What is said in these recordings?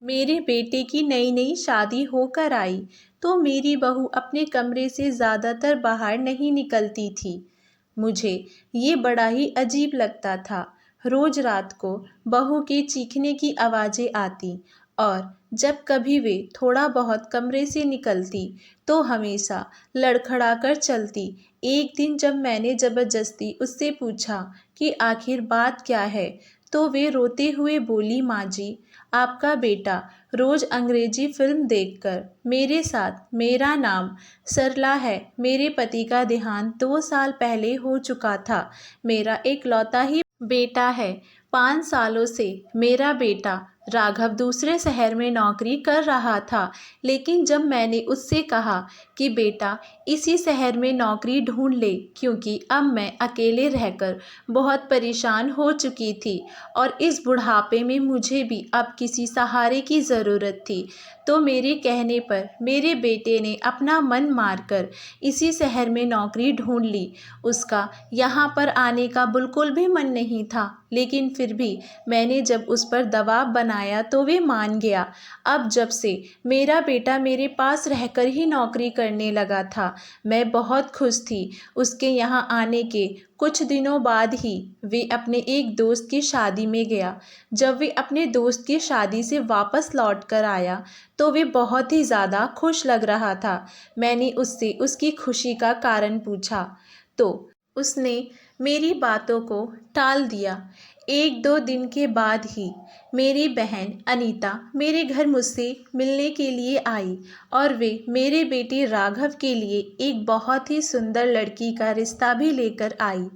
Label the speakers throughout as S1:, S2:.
S1: मेरे बेटे की नई नई शादी होकर आई तो मेरी बहू अपने कमरे से ज़्यादातर बाहर नहीं निकलती थी। मुझे ये बड़ा ही अजीब लगता था। रोज रात को बहू के चीखने की आवाज़ें आती और जब कभी वे थोड़ा बहुत कमरे से निकलती तो हमेशा लड़खड़ा कर चलती। एक दिन जब मैंने ज़बरदस्ती उससे पूछा कि आखिर बात क्या है, तो वे रोते हुए बोली, माँ जी, आपका बेटा रोज़ अंग्रेजी फिल्म देखकर मेरे साथ, मेरा नाम सरला है, मेरे पति का देहांत 2 साल पहले हो चुका था, मेरा एक लौता ही बेटा है। 5 सालों से मेरा बेटा राघव दूसरे शहर में नौकरी कर रहा था, लेकिन जब मैंने उससे कहा कि बेटा इसी शहर में नौकरी ढूंढ ले, क्योंकि अब मैं अकेले रहकर बहुत परेशान हो चुकी थी और इस बुढ़ापे में मुझे भी अब किसी सहारे की ज़रूरत थी, तो मेरे कहने पर मेरे बेटे ने अपना मन मारकर इसी शहर में नौकरी ढूंढ ली। उसका यहाँ पर आने का बिल्कुल भी मन नहीं था, लेकिन फिर भी मैंने जब उस पर दबाव बनाया तो वे मान गया। अब जब से मेरा बेटा मेरे पास रहकर ही नौकरी करने लगा था, मैं बहुत खुश थी। उसके यहाँ आने के कुछ दिनों बाद ही वे अपने एक दोस्त की शादी में गया। जब वे अपने दोस्त की शादी से वापस लौट कर आया तो वे बहुत ही ज़्यादा खुश लग रहा था। मैंने उससे उसकी खुशी का कारण पूछा तो उसने मेरी बातों को टाल दिया। 1-2 दिन के बाद ही मेरी बहन अनीता मेरे घर मुझसे मिलने के लिए आई और वे मेरे बेटे राघव के लिए एक बहुत ही सुंदर लड़की का रिश्ता भी लेकर आई।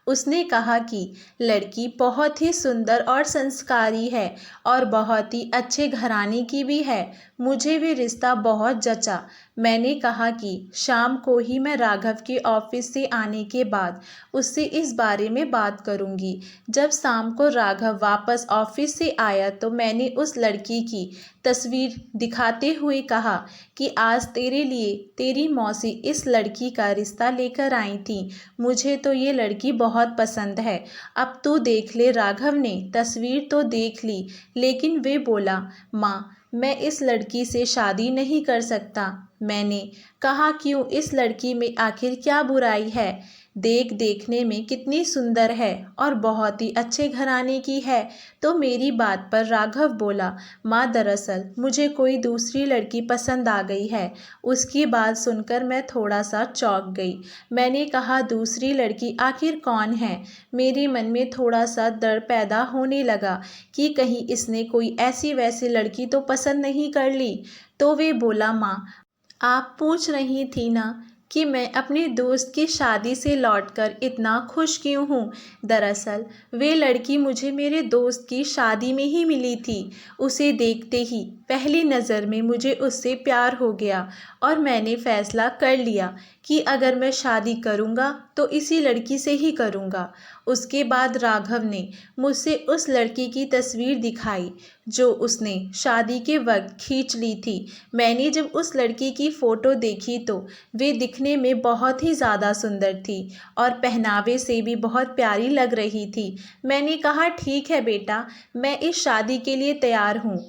S1: उसने कहा कि लड़की बहुत ही सुंदर और संस्कारी है और बहुत ही अच्छे घराने की भी है। मुझे भी रिश्ता बहुत जचा। मैंने कहा कि शाम को ही मैं राघव के ऑफिस से आने के बाद उससे इस बारे में बात करूंगी। जब शाम को राघव वापस ऑफिस से आया तो मैंने उस लड़की की तस्वीर दिखाते हुए कहा कि आज तेरे लिए तेरी मौसी इस लड़की का रिश्ता लेकर आई थी। मुझे तो ये लड़की बहुत पसंद है। अब तू देख ले। राघव ने तस्वीर तो देख ली, लेकिन वे बोला, माँ, मैं इस लड़की से शादी नहीं कर सकता। मैंने कहा, क्यों? इस लड़की में आखिर क्या बुराई है? देखने में कितनी सुंदर है और बहुत ही अच्छे घराने की है। तो मेरी बात पर राघव बोला, माँ, दरअसल मुझे कोई दूसरी लड़की पसंद आ गई है। उसकी बात सुनकर मैं थोड़ा सा चौंक गई। मैंने कहा, दूसरी लड़की आखिर कौन है? मेरे मन में थोड़ा सा डर पैदा होने लगा कि कहीं इसने कोई ऐसी वैसी लड़की तो पसंद नहीं कर ली। तो वे बोला, माँ, आप पूछ रही थी ना कि मैं अपने दोस्त की शादी से लौटकर इतना खुश क्यों हूँ। दरअसल वे लड़की मुझे मेरे दोस्त की शादी में ही मिली थी। उसे देखते ही पहली नज़र में मुझे उससे प्यार हो गया और मैंने फैसला कर लिया कि अगर मैं शादी करूँगा तो इसी लड़की से ही करूँगा। उसके बाद राघव ने मुझसे उस लड़की की तस्वीर दिखाई जो उसने शादी के वक्त खींच ली थी। मैंने जब उस लड़की की फ़ोटो देखी तो वे दिखने में बहुत ही ज़्यादा सुंदर थी और पहनावे से भी बहुत प्यारी लग रही थी। मैंने कहा, ठीक है बेटा, मैं इस शादी के लिए तैयार हूँ।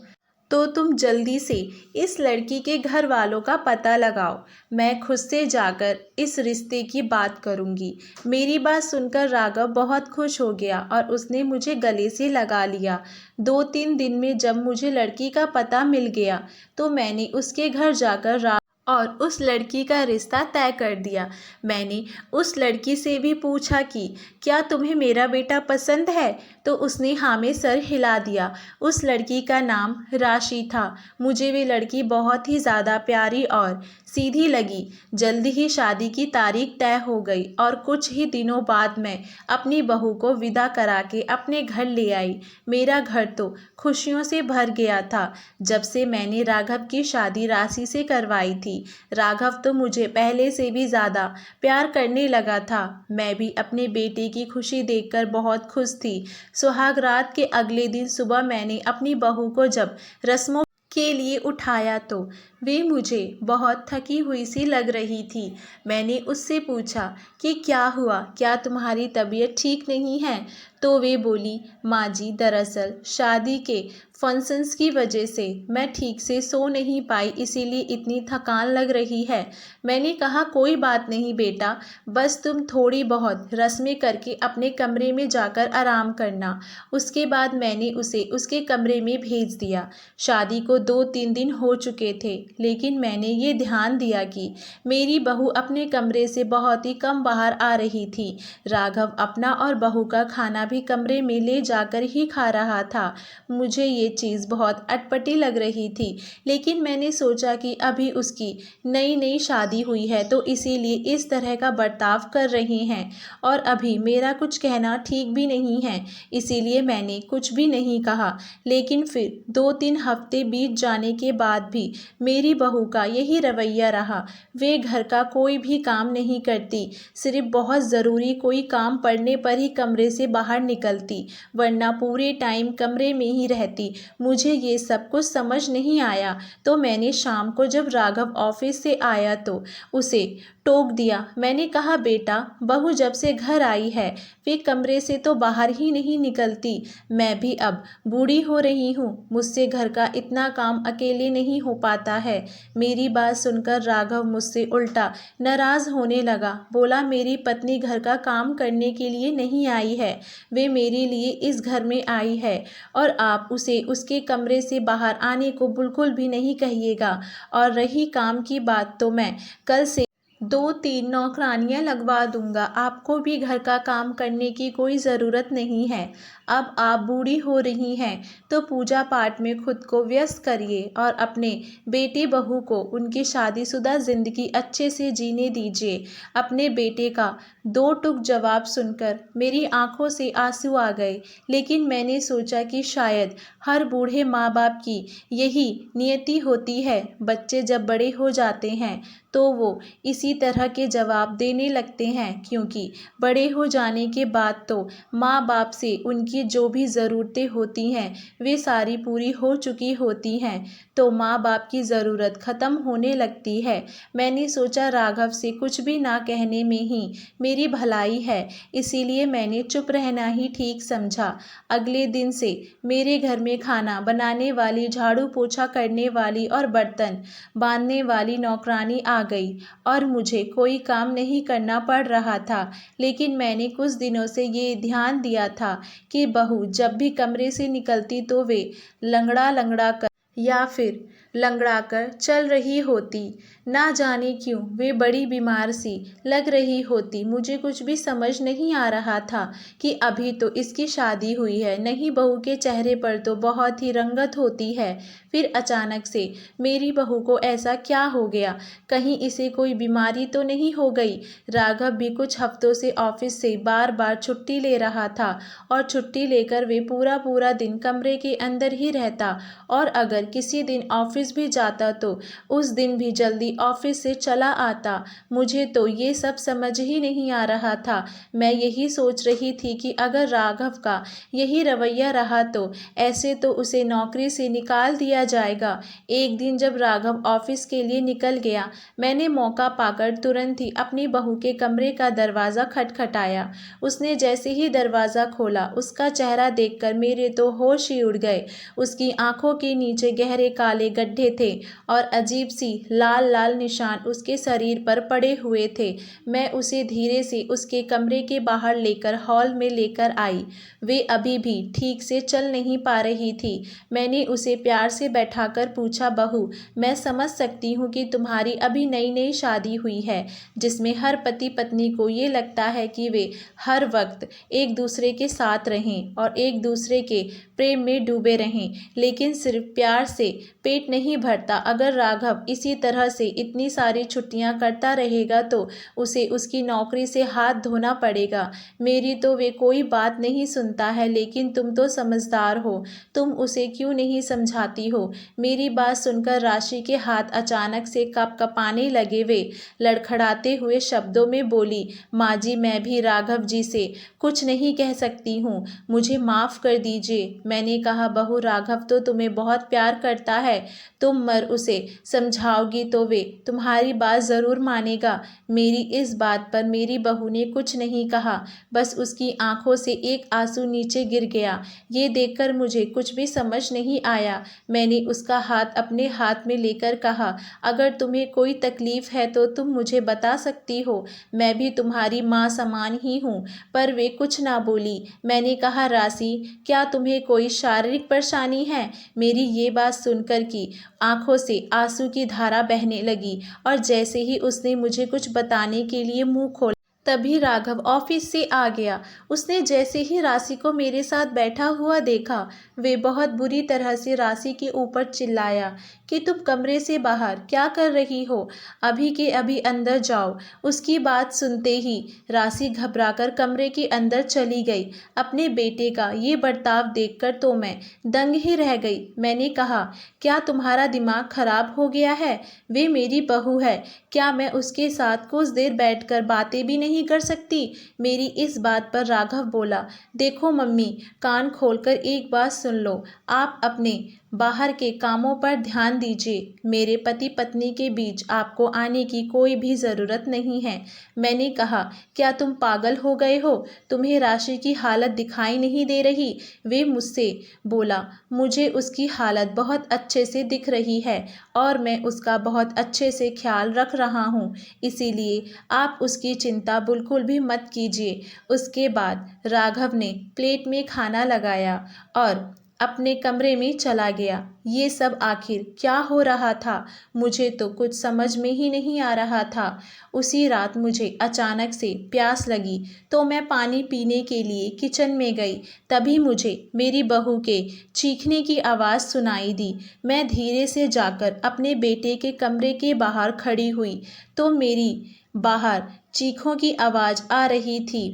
S1: तो तुम जल्दी से इस लड़की के घर वालों का पता लगाओ। मैं खुद से जाकर इस रिश्ते की बात करूँगी। मेरी बात सुनकर राघव बहुत खुश हो गया और उसने मुझे गले से लगा लिया। 2-3 दिन में जब मुझे लड़की का पता मिल गया तो मैंने उसके घर जाकर और उस लड़की का रिश्ता तय कर दिया। मैंने उस लड़की से भी पूछा कि क्या तुम्हें मेरा बेटा पसंद है? तो उसने हाँ में सर हिला दिया। उस लड़की का नाम राशि था। मुझे वे लड़की बहुत ही ज़्यादा प्यारी और सीधी लगी। जल्दी ही शादी की तारीख तय हो गई और कुछ ही दिनों बाद मैं अपनी बहू को विदा करा के अपने घर ले आई। मेरा घर तो खुशियों से भर गया था जब से मैंने राघव की शादी राशि से करवाई थी। राघव तो मुझे पहले से भी ज़्यादा प्यार करने लगा था। मैं भी अपने बेटे की खुशी देखकर बहुत खुश थी। सुहाग रात के अगले दिन सुबह मैंने अपनी बहू को जब रस्मों के लिए उठाया तो वे मुझे बहुत थकी हुई सी लग रही थी। मैंने उससे पूछा कि क्या हुआ, क्या तुम्हारी तबीयत ठीक नहीं है? तो वे बोली, माँ जी दरअसल शादी के फंक्शंस की वजह से मैं ठीक से सो नहीं पाई, इसीलिए इतनी थकान लग रही है। मैंने कहा कोई बात नहीं बेटा, बस तुम थोड़ी बहुत रस्में करके अपने कमरे में जाकर आराम करना। उसके बाद मैंने उसे उसके कमरे में भेज दिया। शादी को 2-3 दिन हो चुके थे, लेकिन मैंने ये ध्यान दिया कि मेरी बहू अपने कमरे से बहुत ही कम बाहर आ रही थी। राघव अपना और बहू का खाना भी कमरे में ले जाकर ही खा रहा था। मुझे ये चीज़ बहुत अटपटी लग रही थी, लेकिन मैंने सोचा कि अभी उसकी नई नई शादी हुई है तो इसीलिए इस तरह का बर्ताव कर रहे हैं, और अभी मेरा कुछ कहना ठीक भी नहीं है, इसीलिए मैंने कुछ भी नहीं कहा। लेकिन फिर 2-3 हफ्ते बीत जाने के बाद भी मेरी बहू का यही रवैया रहा। वे घर का कोई भी काम नहीं करती, सिर्फ बहुत ज़रूरी कोई काम पड़ने पर ही कमरे से बाहर निकलती, वरना पूरे टाइम कमरे में ही रहती। मुझे ये सब कुछ समझ नहीं आया, तो मैंने शाम को जब राघव ऑफिस से आया तो उसे टोक दिया। मैंने कहा बेटा, बहू जब से घर आई है वे कमरे से तो बाहर ही नहीं निकलती। मैं भी अब बूढ़ी हो रही हूँ, मुझसे घर का इतना काम अकेले नहीं हो पाता है। मेरी बात सुनकर राघव मुझसे उल्टा नाराज़ होने लगा। बोला, मेरी पत्नी घर का काम करने के लिए नहीं आई है, वे मेरे लिए इस घर में आई है, और आप उसे उसके कमरे से बाहर आने को बिल्कुल भी नहीं कहिएगा। और रही काम की बात, तो मैं कल से 2-3 नौकरानियां लगवा दूंगा। आपको भी घर का काम करने की कोई ज़रूरत नहीं है। अब आप बूढ़ी हो रही हैं तो पूजा पाठ में खुद को व्यस्त करिए और अपने बेटे बहू को उनकी शादीशुदा ज़िंदगी अच्छे से जीने दीजिए। अपने बेटे का 2 टूक जवाब सुनकर मेरी आंखों से आंसू आ गए, लेकिन मैंने सोचा कि शायद हर बूढ़े माँ बाप की यही नियति होती है। बच्चे जब बड़े हो जाते हैं तो वो इसी तरह के जवाब देने लगते हैं, क्योंकि बड़े हो जाने के बाद तो माँ बाप से उनकी जो भी ज़रूरतें होती हैं वे सारी पूरी हो चुकी होती हैं, तो माँ बाप की ज़रूरत ख़त्म होने लगती है। मैंने सोचा राघव से कुछ भी ना कहने में ही मेरी भलाई है, इसीलिए मैंने चुप रहना ही ठीक समझा। अगले दिन से मेरे घर में खाना बनाने वाली, झाड़ू पोछा करने वाली और बर्तन बांधने वाली नौकरानी आ गई, और मुझे कोई काम नहीं करना पड़ रहा था। लेकिन मैंने कुछ दिनों से ये ध्यान दिया था कि बहू जब भी कमरे से निकलती तो वे लंगड़ा लंगड़ा कर या फिर लंगड़ा कर चल रही होती। ना जाने क्यों वे बड़ी बीमार सी लग रही होती। मुझे कुछ भी समझ नहीं आ रहा था कि अभी तो इसकी शादी हुई है, नहीं बहू के चेहरे पर तो बहुत ही रंगत होती है, फिर अचानक से मेरी बहू को ऐसा क्या हो गया? कहीं इसे कोई बीमारी तो नहीं हो गई? राघव भी कुछ हफ्तों से ऑफिस से बार बार छुट्टी ले रहा था, और छुट्टी लेकर वे पूरा पूरा दिन कमरे के अंदर ही रहता, और अगर किसी दिन ऑफिस भी जाता तो उस दिन भी जल्दी ऑफिस से चला आता। मुझे तो ये सब समझ ही नहीं आ रहा था। मैं यही सोच रही थी कि अगर राघव का यही रवैया रहा तो ऐसे तो उसे नौकरी से निकाल दिया जाएगा। एक दिन जब राघव ऑफिस के लिए निकल गया, मैंने मौका पाकर तुरंत ही अपनी बहू के कमरे का दरवाज़ा खटखटाया। उसने जैसे ही दरवाज़ा खोला, उसका चेहरा देखकर मेरे तो होश ही उड़ गए। उसकी आंखों के नीचे गहरे काले गड्ढे थे और अजीब सी लाल लाल निशान उसके शरीर पर पड़े हुए थे। मैं उसे धीरे से उसके कमरे के बाहर लेकर हॉल में लेकर आई। वे अभी भी ठीक से चल नहीं पा रही थी। मैंने उसे प्यार से बैठाकर पूछा, बहू, मैं समझ सकती हूँ कि तुम्हारी अभी नई नई शादी हुई है, जिसमें हर पति पत्नी को ये लगता है कि वे हर वक्त एक दूसरे के साथ रहें और एक दूसरे के प्रेम में डूबे रहें, लेकिन सिर्फ प्यार से पेट नहीं भरता। अगर राघव इसी तरह से इतनी सारी छुट्टियां करता रहेगा तो उसे उसकी नौकरी से हाथ धोना पड़ेगा। मेरी तो वे कोई बात नहीं सुनता है, लेकिन तुम तो समझदार हो, तुम उसे क्यों नहीं समझाती हो? मेरी बात सुनकर राशि के हाथ अचानक से कँपाने लगे। वे लड़खड़ाते हुए शब्दों में बोली, माँ जी, मैं भी राघव जी से कुछ नहीं कह सकती हूँ, मुझे माफ़ कर दीजिए। मैंने कहा, बहू, राघव तो तुम्हें बहुत प्यार प्यार करता है, तुम मर उसे समझाओगी तो वे तुम्हारी बात ज़रूर मानेगा। मेरी इस बात पर मेरी बहू ने कुछ नहीं कहा, बस उसकी आंखों से एक आंसू नीचे गिर गया। ये देखकर मुझे कुछ भी समझ नहीं आया। मैंने उसका हाथ अपने हाथ में लेकर कहा, अगर तुम्हें कोई तकलीफ़ है तो तुम मुझे बता सकती हो, मैं भी तुम्हारी माँ समान ही हूँ। पर वे कुछ ना बोली। मैंने कहा, राशि, क्या तुम्हें कोई शारीरिक परेशानी है? मेरी ये बात सुनकर की आंखों से आंसू की धारा बहने लगी और जैसे ही उसने मुझे कुछ बताने के लिए मुंह खोला, तभी राघव ऑफिस से आ गया। उसने जैसे ही राशि को मेरे साथ बैठा हुआ देखा, वे बहुत बुरी तरह से राशि के ऊपर चिल्लाया कि तुम कमरे से बाहर क्या कर रही हो, अभी के अभी अंदर जाओ। उसकी बात सुनते ही राशि घबराकर कमरे के अंदर चली गई। अपने बेटे का ये बर्ताव देखकर तो मैं दंग ही रह गई। मैंने कहा, क्या तुम्हारा दिमाग खराब हो गया है? वे मेरी बहू है, क्या मैं उसके साथ कुछ देर बैठकर बातें भी नहीं कर सकती? मेरी इस बात पर राघव बोला, देखो मम्मी, कान खोलकर एक बात सुन लो, आप अपने बाहर के कामों पर ध्यान दीजिए। मेरे पति पत्नी के बीच आपको आने की कोई भी ज़रूरत नहीं है। मैंने कहा, क्या तुम पागल हो गए हो? तुम्हें राशि की हालत दिखाई नहीं दे रही? वे मुझसे बोला, मुझे उसकी हालत बहुत अच्छे से दिख रही है और मैं उसका बहुत अच्छे से ख्याल रख रहा हूँ, इसीलिए आप उसकी चिंता बिल्कुल भी मत कीजिए। उसके बाद राघव ने प्लेट में खाना लगाया और अपने कमरे में चला गया। ये सब आखिर क्या हो रहा था? मुझे तो कुछ समझ में ही नहीं आ रहा था। उसी रात मुझे अचानक से प्यास लगी तो मैं पानी पीने के लिए किचन में गई। तभी मुझे मेरी बहू के चीखने की आवाज़ सुनाई दी। मैं धीरे से जाकर अपने बेटे के कमरे के बाहर खड़ी हुई तो मेरी बाहर चीखों की आवाज़ आ रही थी।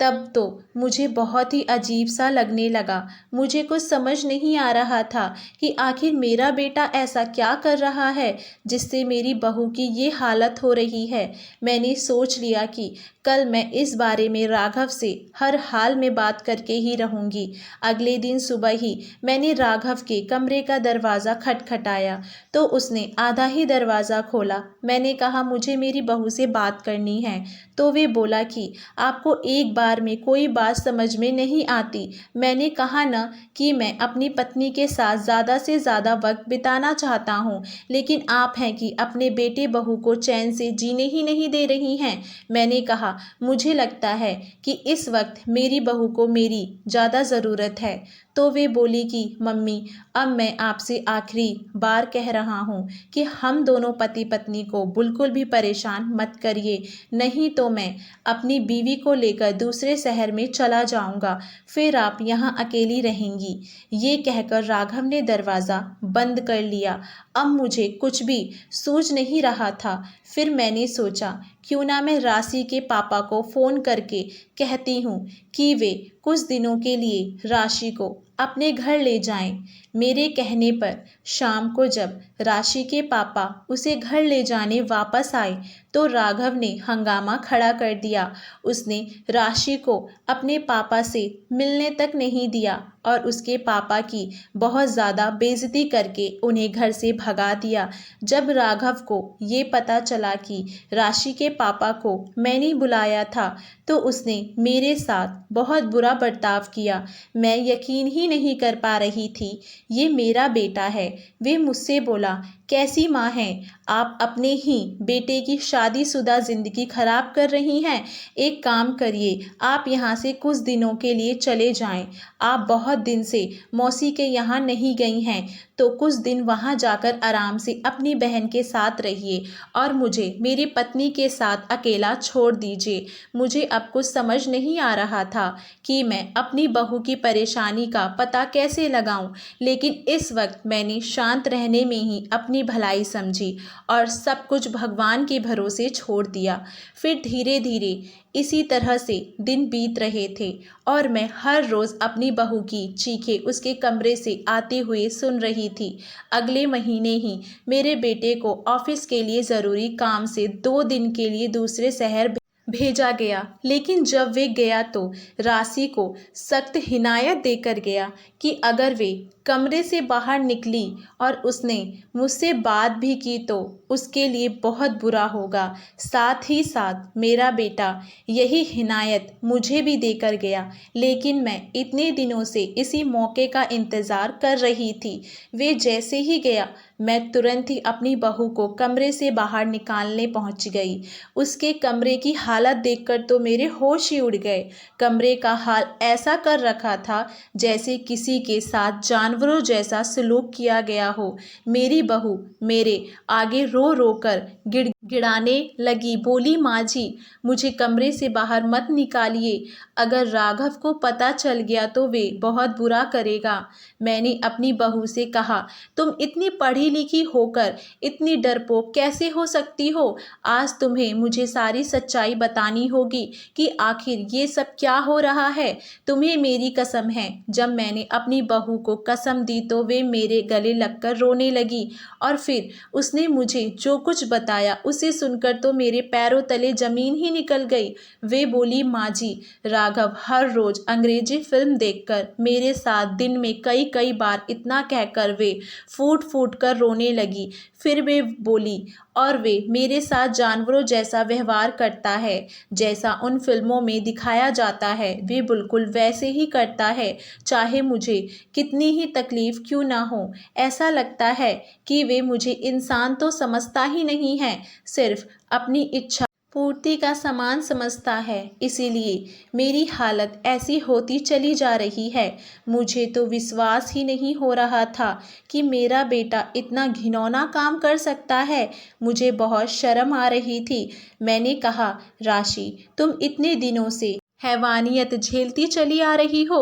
S1: तब तो मुझे बहुत ही अजीब सा लगने लगा। मुझे कुछ समझ नहीं आ रहा था कि आखिर मेरा बेटा ऐसा क्या कर रहा है जिससे मेरी बहू की ये हालत हो रही है। मैंने सोच लिया कि कल मैं इस बारे में राघव से हर हाल में बात करके ही रहूँगी। अगले दिन सुबह ही मैंने राघव के कमरे का दरवाज़ा खटखटाया तो उसने आधा ही दरवाज़ा खोला। मैंने कहा, मुझे मेरी बहू से बात करनी है। तो वे बोला कि आपको एक बार में कोई बात समझ में नहीं आती। मैंने कहा ना कि मैं अपनी पत्नी के साथ ज़्यादा से ज़्यादा वक्त बिताना चाहता हूँ, लेकिन आप हैं कि अपने बेटे बहू को चैन से जीने ही नहीं दे रही हैं। मैंने कहा, मुझे लगता है कि इस वक्त मेरी बहू को मेरी ज़्यादा ज़रूरत है। तो वे बोली कि मम्मी, अब मैं आपसे आखिरी बार कह रहा हूँ कि हम दोनों पति पत्नी को बिल्कुल भी परेशान मत करिए, नहीं तो मैं अपनी बीवी को लेकर दूसरे शहर में चला जाऊंगा, फिर आप यहाँ अकेली रहेंगी। ये कहकर राघव ने दरवाज़ा बंद कर लिया। अब मुझे कुछ भी सूझ नहीं रहा था। फिर मैंने सोचा, क्यों ना मैं राशि के पापा को फ़ोन करके कहती हूँ कि वे कुछ दिनों के लिए राशि को अपने घर ले जाएं। मेरे कहने पर शाम को जब राशि के पापा उसे घर ले जाने वापस आए तो राघव ने हंगामा खड़ा कर दिया। उसने राशि को अपने पापा से मिलने तक नहीं दिया और उसके पापा की बहुत ज़्यादा बेइज्जती करके उन्हें घर से भगा दिया। जब राघव को ये पता चला कि राशि के पापा को मैंने बुलाया था तो उसने मेरे साथ बहुत बुरा बर्ताव किया। मैं यकीन ही नहीं कर पा रही थी, ये मेरा बेटा है। वे मुझसे बोला, कैसी माँ हैं आप, अपने ही बेटे की शादीशुदा ज़िंदगी खराब कर रही हैं। एक काम करिए, आप यहाँ से कुछ दिनों के लिए चले जाएं। आप बहुत दिन से मौसी के यहाँ नहीं गई हैं तो कुछ दिन वहाँ जाकर आराम से अपनी बहन के साथ रहिए और मुझे मेरी पत्नी के साथ अकेला छोड़ दीजिए। मुझे अब कुछ समझ नहीं आ रहा था कि मैं अपनी बहू की परेशानी का पता कैसे लगाऊं, लेकिन इस वक्त मैंने शांत रहने में ही अपनी भलाई समझी और सब कुछ भगवान के भरोसे छोड़ दिया। फिर धीरे धीरे इसी तरह से दिन बीत रहे थे और मैं हर रोज़ अपनी बहू की चीखें उसके कमरे से आते हुए सुन रही थी। अगले महीने ही मेरे बेटे को ऑफिस के लिए ज़रूरी काम से 2 दिन के लिए दूसरे शहर भेजा गया, लेकिन जब वे गया तो राशि को सख्त हिदायत देकर गया कि अगर वे कमरे से बाहर निकली और उसने मुझसे बात भी की तो उसके लिए बहुत बुरा होगा। साथ ही साथ मेरा बेटा यही हिनायत मुझे भी देकर गया, लेकिन मैं इतने दिनों से इसी मौके का इंतज़ार कर रही थी। वे जैसे ही गया, मैं तुरंत ही अपनी बहू को कमरे से बाहर निकालने पहुंच गई। उसके कमरे की हालत देखकर तो मेरे होश ही उड़ गए। कमरे का हाल ऐसा कर रखा था जैसे किसी के साथ जानवरों जैसा सलूक किया गया हो। मेरी बहू मेरे आगे रो रो कर गिड़गिड़ाने लगी, बोली, माँ जी, मुझे कमरे से बाहर मत निकालिए। अगर राघव को पता चल गया तो वे बहुत बुरा करेगा। मैंने अपनी बहू से कहा, तुम इतनी पढ़ी लिखी होकर इतनी डरपोक कैसे हो सकती हो? आज तुम्हें मुझे सारी सच्चाई बतानी होगी कि आखिर ये सब क्या हो रहा है। तुम्हें मेरी कसम है, जब मैंने अपनी बहू को कसम दी तो वे मेरे गले लगकर रोने लगी और फिर उसने मुझे जो कुछ बताया उसे सुनकर तो मेरे पैरों तले जमीन ही निकल गई। वे बोली, माँ जी, राघव हर रोज अंग्रेजी फिल्म देखकर मेरे साथ दिन में कई कई बार इतना कहकर वे फूट फूट कर रोने लगी। फिर वे बोली, और वे मेरे साथ जानवरों जैसा व्यवहार करता है, जैसा उन फिल्मों में दिखाया जाता है वे बिल्कुल वैसे ही करता है, चाहे मुझे कितनी ही तकलीफ़ क्यों ना हो। ऐसा लगता है कि वे मुझे इंसान तो समझता ही नहीं है, सिर्फ अपनी इच्छा पूर्ति का सामान समझता है। इसीलिए मेरी हालत ऐसी होती चली जा रही है। मुझे तो विश्वास ही नहीं हो रहा था कि मेरा बेटा इतना घिनौना काम कर सकता है। मुझे बहुत शर्म आ रही थी। मैंने कहा, राशि, तुम इतने दिनों से हैवानियत झेलती चली आ रही हो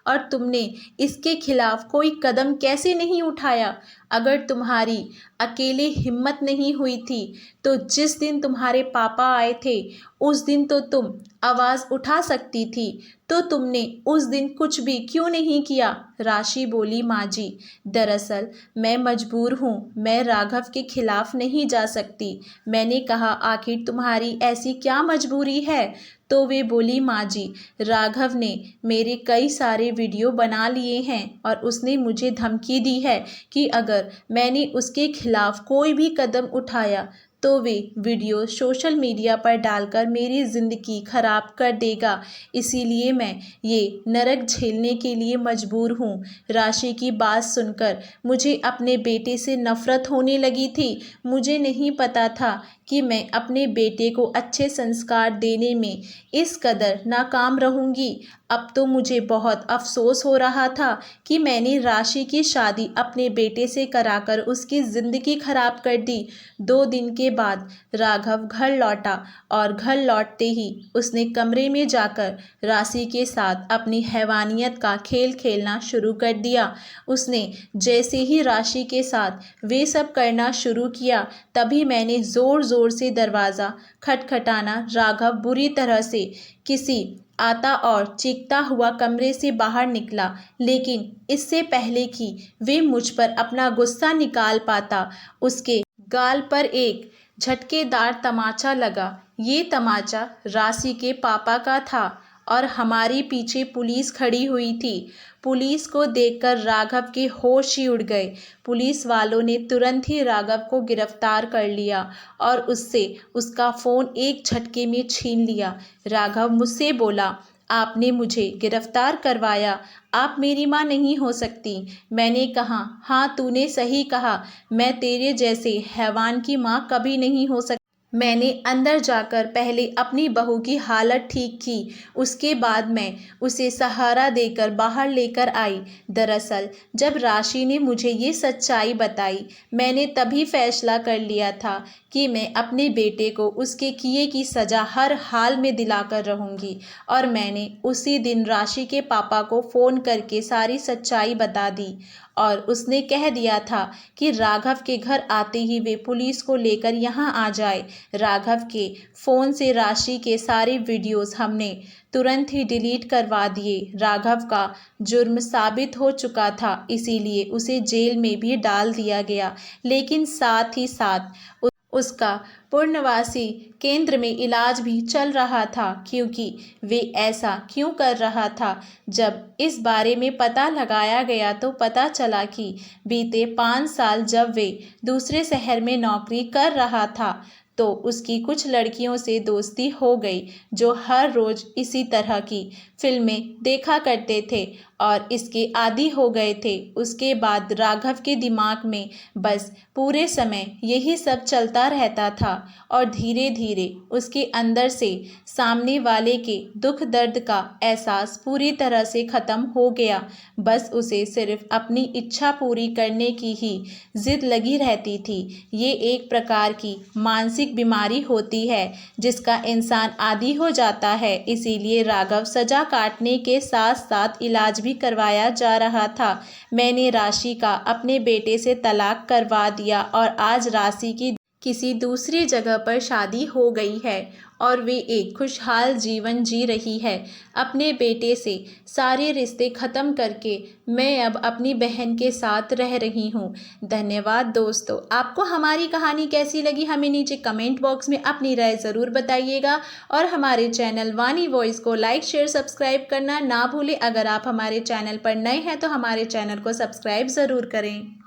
S1: और तुमने इसके खिलाफ कोई कदम कैसे नहीं उठाया? अगर तुम्हारी अकेले हिम्मत नहीं हुई थी तो जिस दिन तुम्हारे पापा आए थे उस दिन तो तुम आवाज़ उठा सकती थी, तो तुमने उस दिन कुछ भी क्यों नहीं किया? राशि बोली, माँ जी, दरअसल मैं मजबूर हूँ, मैं राघव के खिलाफ नहीं जा सकती। मैंने कहा, आखिर तुम्हारी ऐसी क्या मजबूरी है? तो वे बोली, माँ जी, राघव ने मेरे कई सारे वीडियो बना लिए हैं और उसने मुझे धमकी दी है कि अगर मैंने उसके खिलाफ कोई भी कदम उठाया तो वे वीडियो सोशल मीडिया पर डालकर मेरी ज़िंदगी खराब कर देगा। इसीलिए मैं ये नरक झेलने के लिए मजबूर हूँ। राशि की बात सुनकर मुझे अपने बेटे से नफ़रत होने लगी थी। मुझे नहीं पता था कि मैं अपने बेटे को अच्छे संस्कार देने में इस कदर नाकाम रहूँगी। अब तो मुझे बहुत अफसोस हो रहा था कि मैंने राशि की शादी अपने बेटे से कराकर उसकी ज़िंदगी खराब कर दी। 2 दिन के बाद राघव घर लौटा और घर लौटते ही उसने कमरे में जाकर राशि के साथ अपनी हैवानियत का खेल खेलना शुरू कर दिया। उसने जैसे ही राशि के साथ वे सब करना शुरू किया, तभी मैंने ज़ोर ज़ोर से दरवाज़ा खटखटाना राघव बुरी तरह से किसी आता और चीखता हुआ कमरे से बाहर निकला, लेकिन इससे पहले कि वे मुझ पर अपना गुस्सा निकाल पाता, उसके गाल पर एक झटकेदार तमाचा लगा। ये तमाचा राशि के पापा का था और हमारे पीछे पुलिस खड़ी हुई थी। पुलिस को देखकर राघव के होश ही उड़ गए। पुलिस वालों ने तुरंत ही राघव को गिरफ्तार कर लिया और उससे उसका फ़ोन एक झटके में छीन लिया। राघव मुझसे बोला, आपने मुझे गिरफ्तार करवाया, आप मेरी माँ नहीं हो सकती। मैंने कहा, हाँ, तूने सही कहा, मैं तेरे जैसे हैवान की माँ कभी नहीं हो सकती। मैंने अंदर जाकर पहले अपनी बहू की हालत ठीक की, उसके बाद मैं उसे सहारा देकर बाहर लेकर आई। दरअसल जब राशि ने मुझे ये सच्चाई बताई, मैंने तभी फैसला कर लिया था कि मैं अपने बेटे को उसके किए की सज़ा हर हाल में दिलाकर रहूँगी। और मैंने उसी दिन राशि के पापा को फ़ोन करके सारी सच्चाई बता दी और उसने कह दिया था कि राघव के घर आते ही वे पुलिस को लेकर यहाँ आ जाए। राघव के फ़ोन से राशि के सारे वीडियोस हमने तुरंत ही डिलीट करवा दिए। राघव का जुर्म साबित हो चुका था, इसीलिए उसे जेल में भी डाल दिया गया, लेकिन साथ ही साथ उसका पूर्णवासी केंद्र में इलाज भी चल रहा था, क्योंकि वे ऐसा क्यों कर रहा था। जब इस बारे में पता लगाया गया तो पता चला कि बीते 5 साल जब वे दूसरे शहर में नौकरी कर रहा था तो उसकी कुछ लड़कियों से दोस्ती हो गई जो हर रोज़ इसी तरह की फिल्में देखा करते थे और इसके आदी हो गए थे। उसके बाद राघव के दिमाग में बस पूरे समय यही सब चलता रहता था और धीरे धीरे उसके अंदर से सामने वाले के दुख दर्द का एहसास पूरी तरह से ख़त्म हो गया। बस उसे सिर्फ अपनी इच्छा पूरी करने की ही जिद लगी रहती थी। ये एक प्रकार की मानसिक बीमारी होती है जिसका इंसान आदी हो जाता है। इसीलिए राघव सजा काटने के साथ साथ इलाज भी करवाया जा रहा था। मैंने राशि का अपने बेटे से तलाक करवा दिया और आज राशि की किसी दूसरी जगह पर शादी हो गई है और वे एक खुशहाल जीवन जी रही है। अपने बेटे से सारे रिश्ते ख़त्म करके मैं अब अपनी बहन के साथ रह रही हूँ। धन्यवाद दोस्तों। आपको हमारी कहानी कैसी लगी हमें नीचे कमेंट बॉक्स में अपनी राय ज़रूर बताइएगा और हमारे चैनल वानी वॉइस को लाइक शेयर सब्सक्राइब करना ना भूलें। अगर आप हमारे चैनल पर नए हैं तो हमारे चैनल को सब्सक्राइब ज़रूर करें।